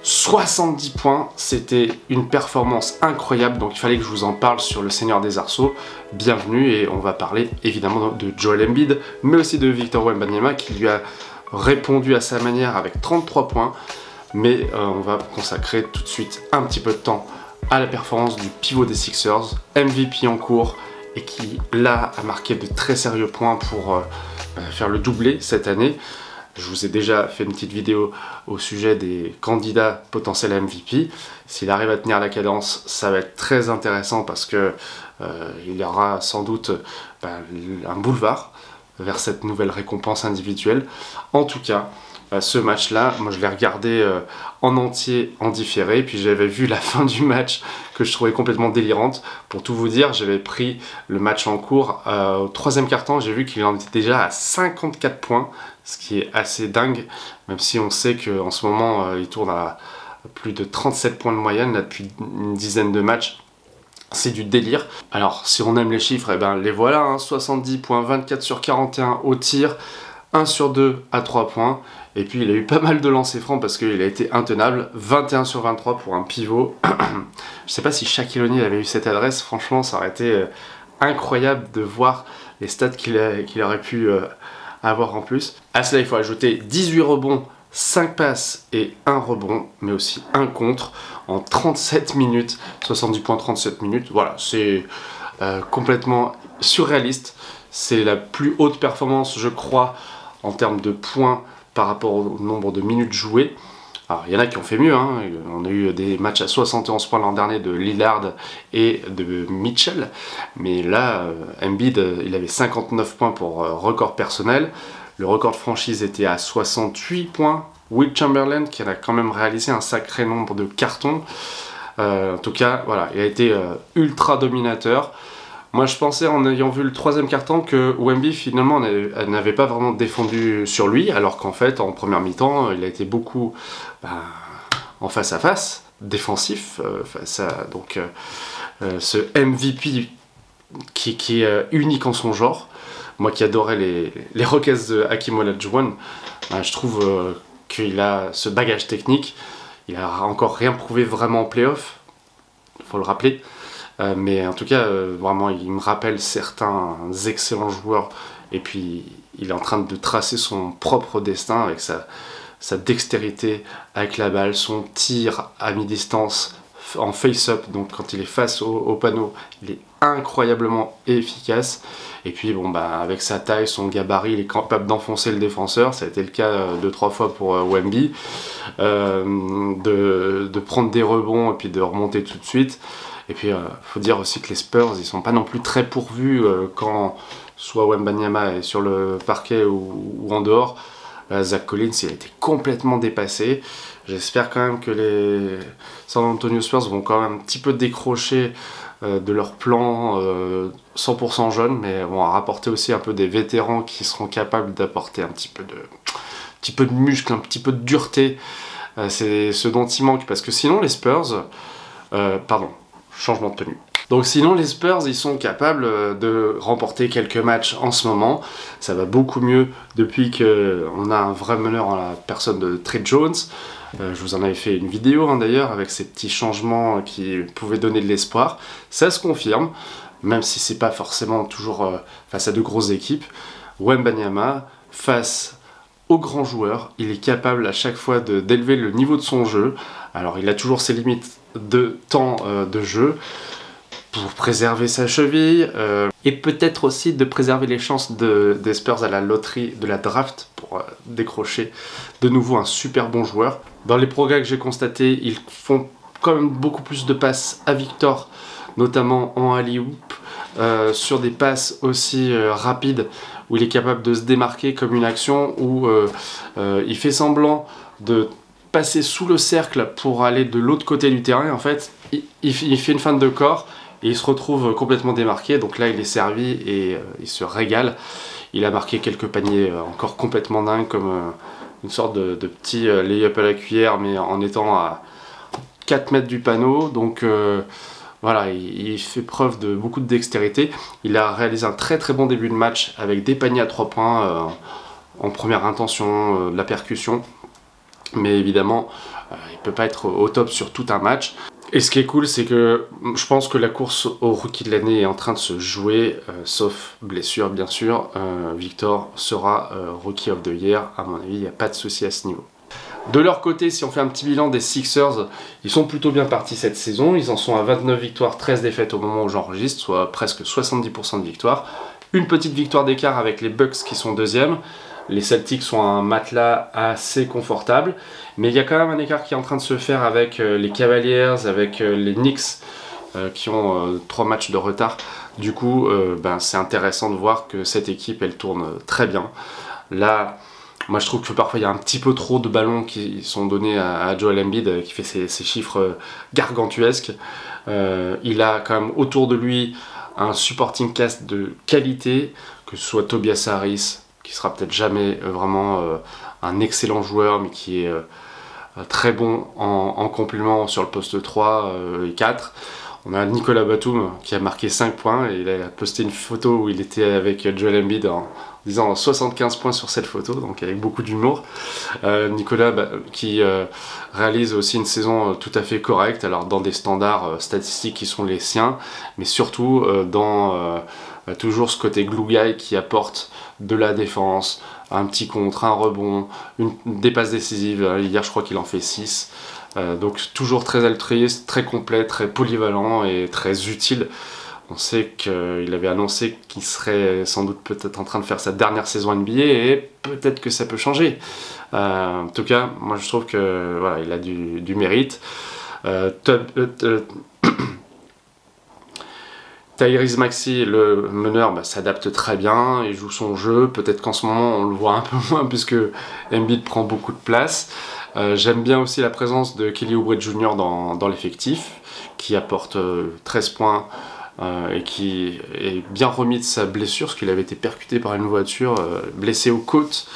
70 points, c'était une performance incroyable, donc il fallait que je vous en parle sur le Seigneur des Arceaux. Bienvenue, et on va parler évidemment de Joel Embiid, mais aussi de Victor Wembanyama qui lui a répondu à sa manière avec 33 points. Mais on va consacrer tout de suite un petit peu de temps à la performance du pivot des Sixers, MVP en cours, et qui là a marqué de très sérieux points pour faire le doublé cette année. Je vous ai déjà fait une petite vidéo au sujet des candidats potentiels à MVP. S'il arrive à tenir la cadence, ça va être très intéressant parce que il y aura sans doute un boulevard vers cette nouvelle récompense individuelle. En tout cas, ce match-là, moi je l'ai regardé en entier, en différé, puis j'avais vu la fin du match que je trouvais complètement délirante. Pour tout vous dire, j'avais pris le match en cours au troisième quart-temps, j'ai vu qu'il en était déjà à 54 points, ce qui est assez dingue, même si on sait qu'en ce moment, il tourne à plus de 37 points de moyenne là, depuis une dizaine de matchs. C'est du délire. Alors, si on aime les chiffres, eh ben, les voilà, hein, 70 points, 24 sur 41 au tir, 1 sur 2 à 3 points. Et puis, il a eu pas mal de lancers francs parce qu'il a été intenable. 21 sur 23 pour un pivot. Je sais pas si Shaquille O'Neal avait eu cette adresse. Franchement, ça aurait été incroyable de voir les stats qu'il aurait pu avoir en plus. À cela, il faut ajouter 18 rebonds, 5 passes et 1 rebond, mais aussi 1 contre en 37 minutes, 70 points 37 minutes. Voilà, c'est complètement surréaliste. C'est la plus haute performance, je crois, en termes de points par rapport au nombre de minutes jouées. Alors, il y en a qui ont fait mieux, hein. On a eu des matchs à 71 points l'an dernier de Lillard et de Mitchell, mais là, Embiid, il avait 59 points pour record personnel. Le record de franchise était à 68 points. Will Chamberlain, qui a quand même réalisé un sacré nombre de cartons. En tout cas, voilà, il a été ultra dominateur. Moi, je pensais, en ayant vu le troisième quart-temps, que Wemby, finalement, n'avait pas vraiment défendu sur lui, alors qu'en fait, en première mi-temps, il a été beaucoup en face-à-face, défensif, face à ce MVP qui est unique en son genre. Moi qui adorais les Rockets de Hakeem Olajuwon, je trouve qu'il a ce bagage technique. Il a encore rien prouvé vraiment en play-off, il faut le rappeler. Mais en tout cas, vraiment, il me rappelle certains excellents joueurs. Et puis, il est en train de tracer son propre destin avec sa dextérité avec la balle, son tir à mi-distance en face-up. Donc, quand il est face au panneau, il est incroyablement efficace. Et puis, bon, avec sa taille, son gabarit, il est capable d'enfoncer le défenseur. Ça a été le cas 2-3 fois pour Wemby. De prendre des rebonds et puis de remonter tout de suite. Et puis, faut dire aussi que les Spurs, ils sont pas non plus très pourvus quand soit Wembanyama est sur le parquet ou en dehors. Zach Collins, il a été complètement dépassé. J'espère quand même que les San Antonio Spurs vont quand même un petit peu décrocher de leur plan 100% jeune, mais vont rapporter aussi un peu des vétérans qui seront capables d'apporter un petit peu de muscle, un petit peu de dureté. C'est ce dont il manque, parce que sinon les Spurs... changement de tenue. Donc sinon les Spurs, ils sont capables de remporter quelques matchs en ce moment. Ça va beaucoup mieux depuis qu'on a un vrai meneur en la personne de Tre Jones. Je vous en avais fait une vidéo d'ailleurs avec ces petits changements qui pouvaient donner de l'espoir. Ça se confirme, même si c'est pas forcément toujours face à de grosses équipes. Wembanyama, face aux grands joueurs, il est capable à chaque fois d'élever le niveau de son jeu. Alors il a toujours ses limites de temps de jeu pour préserver sa cheville et peut-être aussi de préserver les chances des Spurs à la loterie de la draft pour décrocher de nouveau un super bon joueur. Dans les progrès que j'ai constatés, ils font quand même beaucoup plus de passes à Victor, notamment en alley-oop, sur des passes aussi rapides où il est capable de se démarquer comme une action où il fait semblant de passer sous le cercle pour aller de l'autre côté du terrain. En fait, il fait une feinte de corps et il se retrouve complètement démarqué. Donc là, il est servi et il se régale. Il a marqué quelques paniers encore complètement dingues, comme une sorte de petit lay-up à la cuillère, mais en étant à 4 mètres du panneau. Donc voilà, il fait preuve de beaucoup de dextérité. Il a réalisé un très très bon début de match avec des paniers à 3 points en première intention, de la percussion. Mais évidemment, il peut pas être au top sur tout un match. Et ce qui est cool, c'est que je pense que la course au rookie de l'année est en train de se jouer, sauf blessure bien sûr. Victor sera rookie of the year, à mon avis, il n'y a pas de souci à ce niveau. De leur côté, si on fait un petit bilan des Sixers, ils sont plutôt bien partis cette saison. Ils en sont à 29 victoires, 13 défaites au moment où j'enregistre, soit presque 70% de victoires. Une petite victoire d'écart avec les Bucks qui sont deuxièmes. Les Celtics sont un matelas assez confortable, mais il y a quand même un écart qui est en train de se faire avec les Cavaliers, avec les Knicks, qui ont 3 matchs de retard. Du coup, c'est intéressant de voir que cette équipe, elle tourne très bien. Là, moi je trouve que parfois il y a un petit peu trop de ballons qui sont donnés à Joel Embiid, qui fait ces chiffres gargantuesques. Il a quand même autour de lui un supporting cast de qualité, que ce soit Tobias Harris, qui sera peut-être jamais vraiment un excellent joueur, mais qui est très bon en complément sur le poste 3 et 4. On a Nicolas Batum qui a marqué 5 points, et il a posté une photo où il était avec Joel Embiid en disant 75 points sur cette photo, donc avec beaucoup d'humour. Nicolas qui réalise aussi une saison tout à fait correcte, alors dans des standards statistiques qui sont les siens, mais surtout dans toujours ce côté glue guy qui apporte de la défense, un petit contre, un rebond, des passes décisives. Hier je crois qu'il en fait 6. Donc toujours très altruiste, très complet, très polyvalent et très utile. On sait qu'il avait annoncé qu'il serait sans doute peut-être en train de faire sa dernière saison NBA, et peut-être que ça peut changer. En tout cas, moi je trouve que voilà, il a du mérite. Tyrese Maxey, le meneur, s'adapte très bien, il joue son jeu. Peut-être qu'en ce moment on le voit un peu moins puisque Embiid prend beaucoup de place. J'aime bien aussi la présence de Kelly Oubre Jr. dans l'effectif, qui apporte 13 points et qui est bien remis de sa blessure, parce qu'il avait été percuté par une voiture, blessé aux côtes.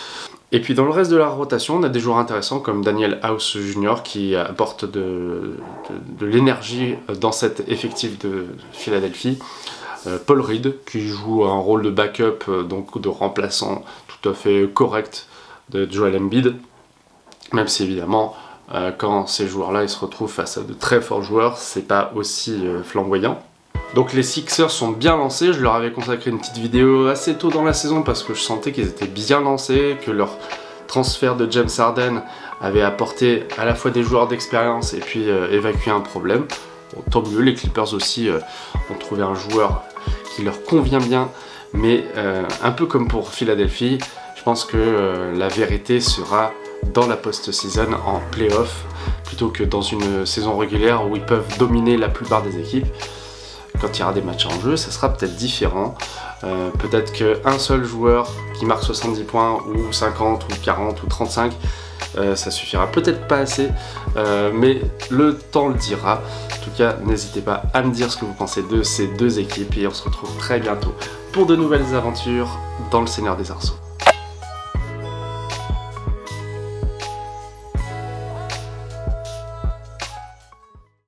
Et puis dans le reste de la rotation, on a des joueurs intéressants comme Daniel House Jr. qui apporte de l'énergie dans cet effectif de Philadelphie. Paul Reed qui joue un rôle de backup, donc de remplaçant tout à fait correct de Joel Embiid. Même si évidemment, quand ces joueurs-là ils se retrouvent face à de très forts joueurs, c'est pas aussi flamboyant. Donc les Sixers sont bien lancés, je leur avais consacré une petite vidéo assez tôt dans la saison parce que je sentais qu'ils étaient bien lancés, que leur transfert de James Harden avait apporté à la fois des joueurs d'expérience et puis évacué un problème. Bon, tant mieux, les Clippers aussi ont trouvé un joueur qui leur convient bien, mais un peu comme pour Philadelphie, je pense que la vérité sera dans la post-season en play-off plutôt que dans une saison régulière où ils peuvent dominer la plupart des équipes. Quand il y aura des matchs en jeu, ça sera peut-être différent. Peut-être qu'un seul joueur qui marque 70 points ou 50 ou 40 ou 35, ça suffira peut-être pas assez, mais le temps le dira. En tout cas, n'hésitez pas à me dire ce que vous pensez de ces deux équipes et on se retrouve très bientôt pour de nouvelles aventures dans le Seigneur des Arceaux.